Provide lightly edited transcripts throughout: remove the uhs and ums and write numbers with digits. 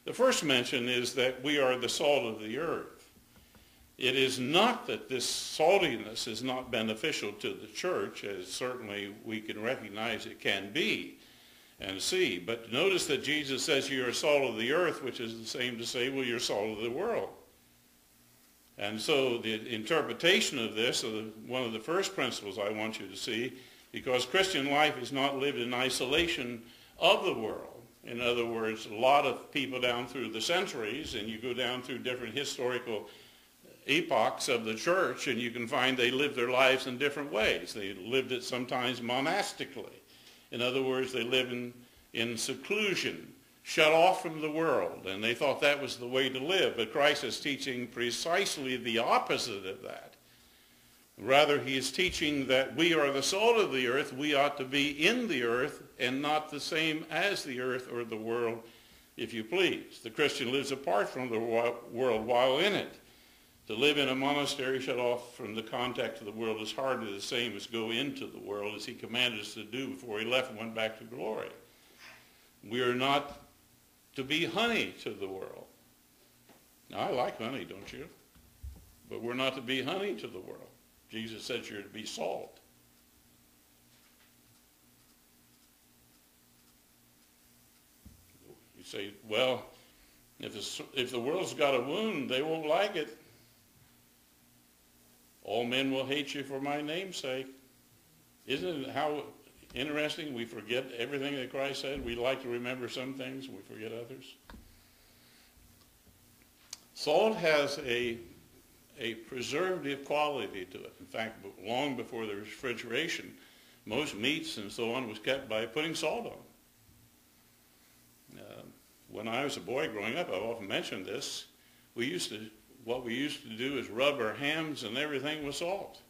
The first mention is that we are the salt of the earth. It is not that this saltiness is not beneficial to the church, as certainly we can recognize it can be and see. But notice that Jesus says you are salt of the earth, which is the same to say, well, you're salt of the world. And so the interpretation of this, one of the first principles I want you to see, because Christian life is not lived in isolation of the world. In other words, a lot of people down through the centuries, and you go down through different historical epochs of the church, and you can find they lived their lives in different ways. They lived it sometimes monastically. In other words, they lived in seclusion, shut off from the world, and they thought that was the way to live. But Christ is teaching precisely the opposite of that. Rather, he is teaching that we are the salt of the earth. We ought to be in the earth and not the same as the earth or the world, if you please. The Christian lives apart from the world while in it. To live in a monastery shut off from the contact of the world is hardly the same as go into the world, as he commanded us to do before he left and went back to glory. We are not to be honey to the world. Now, I like honey, don't you? But we're not to be honey to the world. Jesus says you're to be salt. You say, well, if the world's got a wound, they won't like it. All men will hate you for my name's sake. Isn't it how interesting we forget everything that Christ said? We like to remember some things, we forget others. Salt has a preservative quality to it. In fact, long before the refrigeration, most meats and so on was kept by putting salt on. When I was a boy growing up, I've often mentioned this, what we used to do is rub our hams and everything with salt.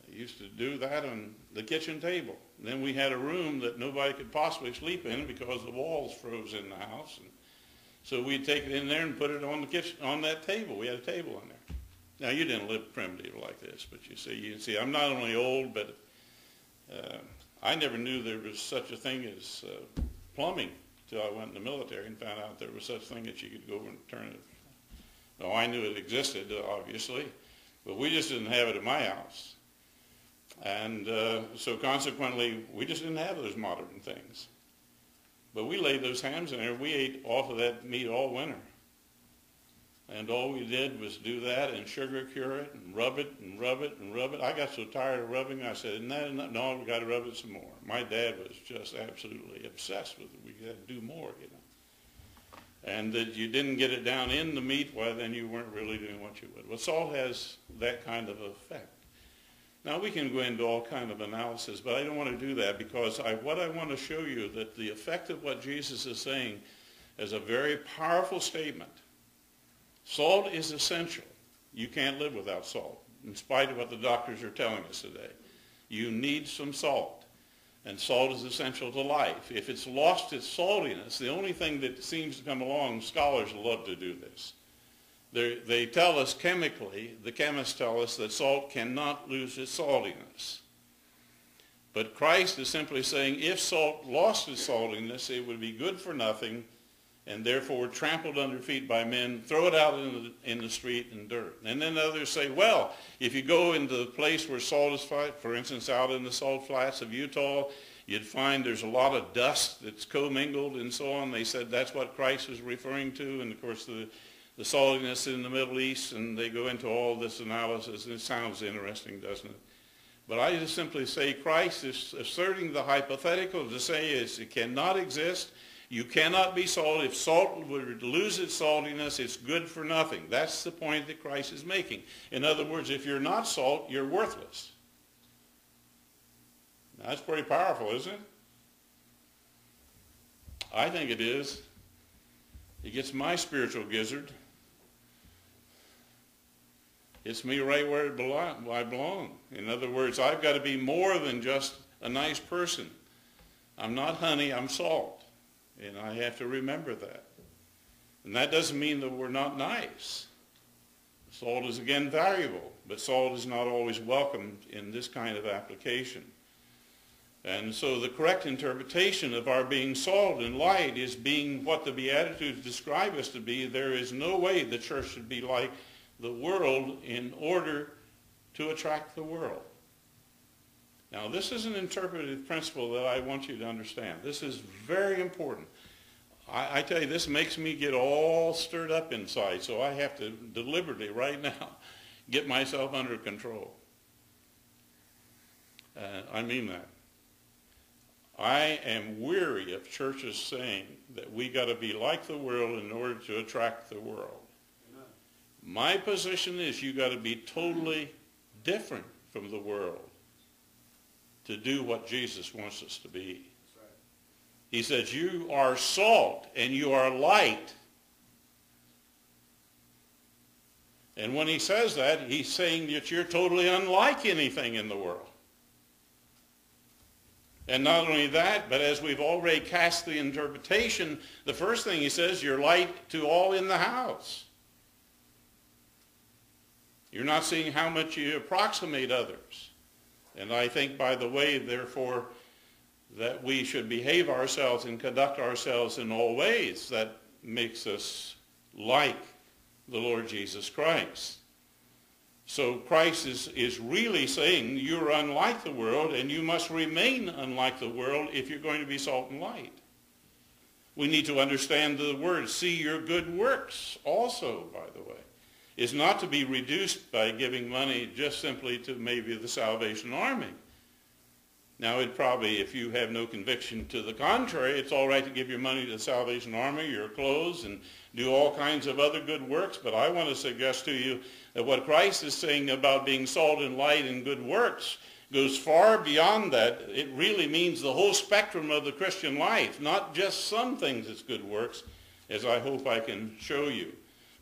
I used to do that on the kitchen table. And then we had a room that nobody could possibly sleep in because the walls froze in the house. And so we'd take it in there and put it on the kitchen, on that table. We had a table in there. Now, you didn't live primitive like this, but you see, I'm not only old, but I never knew there was such a thing as plumbing till I went in the military and found out there was such a thing that you could go and turn it. No, I knew it existed, obviously, but we just didn't have it at my house. And so consequently, we just didn't have those modern things. But we laid those hams in there. We ate off of that meat all winter. And all we did was do that and sugar cure it and rub it and rub it and rub it. I got so tired of rubbing, I said, no, we got to rub it some more. My dad was just absolutely obsessed with it. We got to do more, you know. And that you didn't get it down in the meat, well, then you weren't really doing what you would. Well, salt has that kind of effect. Now, we can go into all kind of analysis, but I don't want to do that because what I want to show you that the effect of what Jesus is saying is a very powerful statement. Salt is essential. You can't live without salt, in spite of what the doctors are telling us today. You need some salt, and salt is essential to life. If it's lost its saltiness, the only thing that seems to come along, scholars love to do this. They tell us chemically, the chemists tell us that salt cannot lose its saltiness. But Christ is simply saying if salt lost its saltiness, it would be good for nothing and therefore trampled under feet by men, throw it out in the street in dirt. And then others say, well, if you go into the place where salt is found, for instance, out in the salt flats of Utah, you'd find there's a lot of dust that's commingled and so on. They said that's what Christ was referring to. And, of course, the saltiness in the Middle East, and they go into all this analysis, and it sounds interesting, doesn't it? But I just simply say Christ is asserting the hypothetical to say is it cannot exist. You cannot be salt. If salt would lose its saltiness, it's good for nothing. That's the point that Christ is making. In other words, if you're not salt, you're worthless. Now, that's pretty powerful, isn't it? I think it is. It gets my spiritual gizzard. It's me right where I belong. In other words, I've got to be more than just a nice person. I'm not honey, I'm salt. And I have to remember that. And that doesn't mean that we're not nice. Salt is, again, valuable, but salt is not always welcomed in this kind of application. And so the correct interpretation of our being salt and light is being what the Beatitudes describe us to be. There is no way the church should be like the world in order to attract the world. Now, this is an interpretive principle that I want you to understand. This is very important. I tell you, this makes me get all stirred up inside, so I have to deliberately right now get myself under control. I mean that. I am weary of churches saying that we got to be like the world in order to attract the world. Amen. My position is you got to be totally different from the world to do what Jesus wants us to be. That's right. He says you are salt and you are light. And when he says that, he's saying that you're totally unlike anything in the world. And not only that, but as we've already cast the interpretation, the first thing he says, you're light to all in the house. You're not seeing how much you approximate others. And I think, by the way, therefore, that we should behave ourselves and conduct ourselves in all ways that makes us like the Lord Jesus Christ. So Christ is really saying you're unlike the world and you must remain unlike the world if you're going to be salt and light. We need to understand the word, see your good works also, by the way, is not to be reduced by giving money just simply to maybe the Salvation Army. Now, it probably, if you have no conviction to the contrary, it's all right to give your money to the Salvation Army, your clothes, and do all kinds of other good works. But I want to suggest to you that what Christ is saying about being salt and light and good works goes far beyond that. It really means the whole spectrum of the Christian life, not just some things as good works, as I hope I can show you.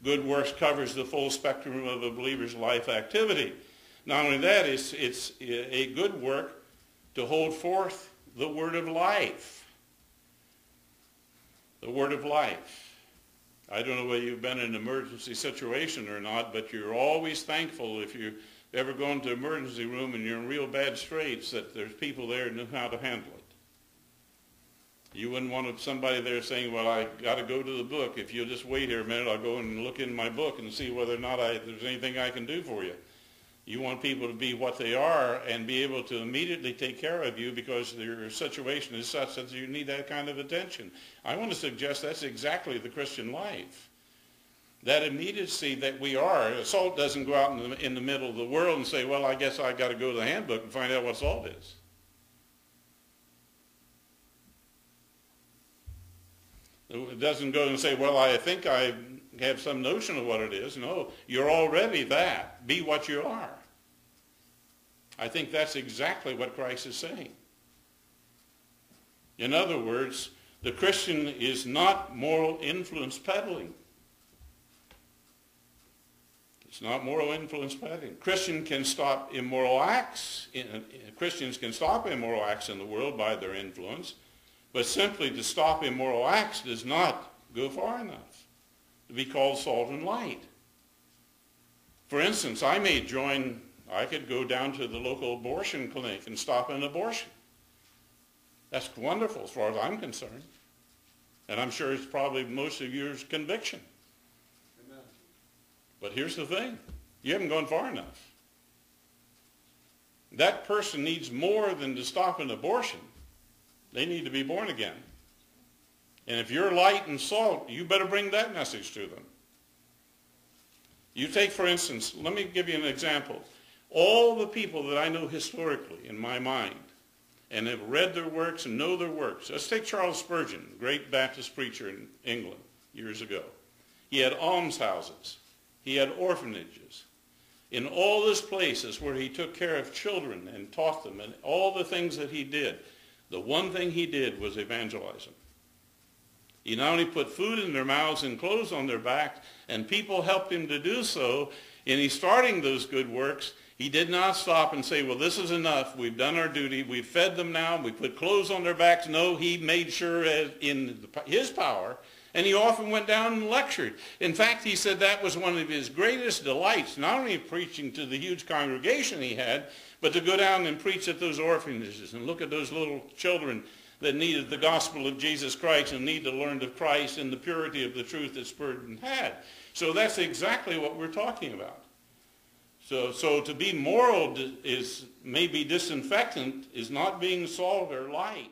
Good works covers the full spectrum of a believer's life activity. Not only that, it's a good work to hold forth the word of life. The word of life. I don't know whether you've been in an emergency situation or not, but you're always thankful if you've ever gone to an emergency room and you're in real bad straits that there's people there who know how to handle it. You wouldn't want somebody there saying, well, I got to go to the book. If you'll just wait here a minute, I'll go and look in my book and see whether or not there's anything I can do for you. You want people to be what they are and be able to immediately take care of you because your situation is such that you need that kind of attention. I want to suggest that's exactly the Christian life. That immediacy that we are. Salt doesn't go out in the middle of the world and say, well, I guess I got to go to the handbook and find out what salt is. It doesn't go and say, well, I think I have some notion of what it is. No, you're already that. Be what you are. I think that's exactly what Christ is saying. In other words, the Christian is not moral influence peddling. It's not moral influence peddling. Christians can stop immoral acts. Christians can stop immoral acts in the world by their influence, but simply to stop immoral acts does not go far enough to be called salt and light. For instance, I could go down to the local abortion clinic and stop an abortion. That's wonderful as far as I'm concerned. And I'm sure it's probably most of your conviction. Amen. But here's the thing. You haven't gone far enough. That person needs more than to stop an abortion. They need to be born again. And if you're light and salt, you better bring that message to them. You take, for instance, let me give you an example. All the people that I know historically in my mind and have read their works and know their works. Let's take Charles Spurgeon, great Baptist preacher in England years ago. He had almshouses. He had orphanages. In all those places where he took care of children and taught them and all the things that he did, the one thing he did was evangelize them. He not only put food in their mouths and clothes on their backs, and people helped him to do so, and he's starting those good works. He did not stop and say, well, this is enough. We've done our duty. We've fed them now. We put clothes on their backs. No, he made sure in his power And he often went down and lectured. In fact, he said that was one of his greatest delights, not only preaching to the huge congregation he had, but to go down and preach at those orphanages and look at those little children that needed the gospel of Jesus Christ and need to learn of Christ and the purity of the truth that Spurgeon had. So that's exactly what we're talking about. So to be moral is maybe disinfectant is not being salt or light.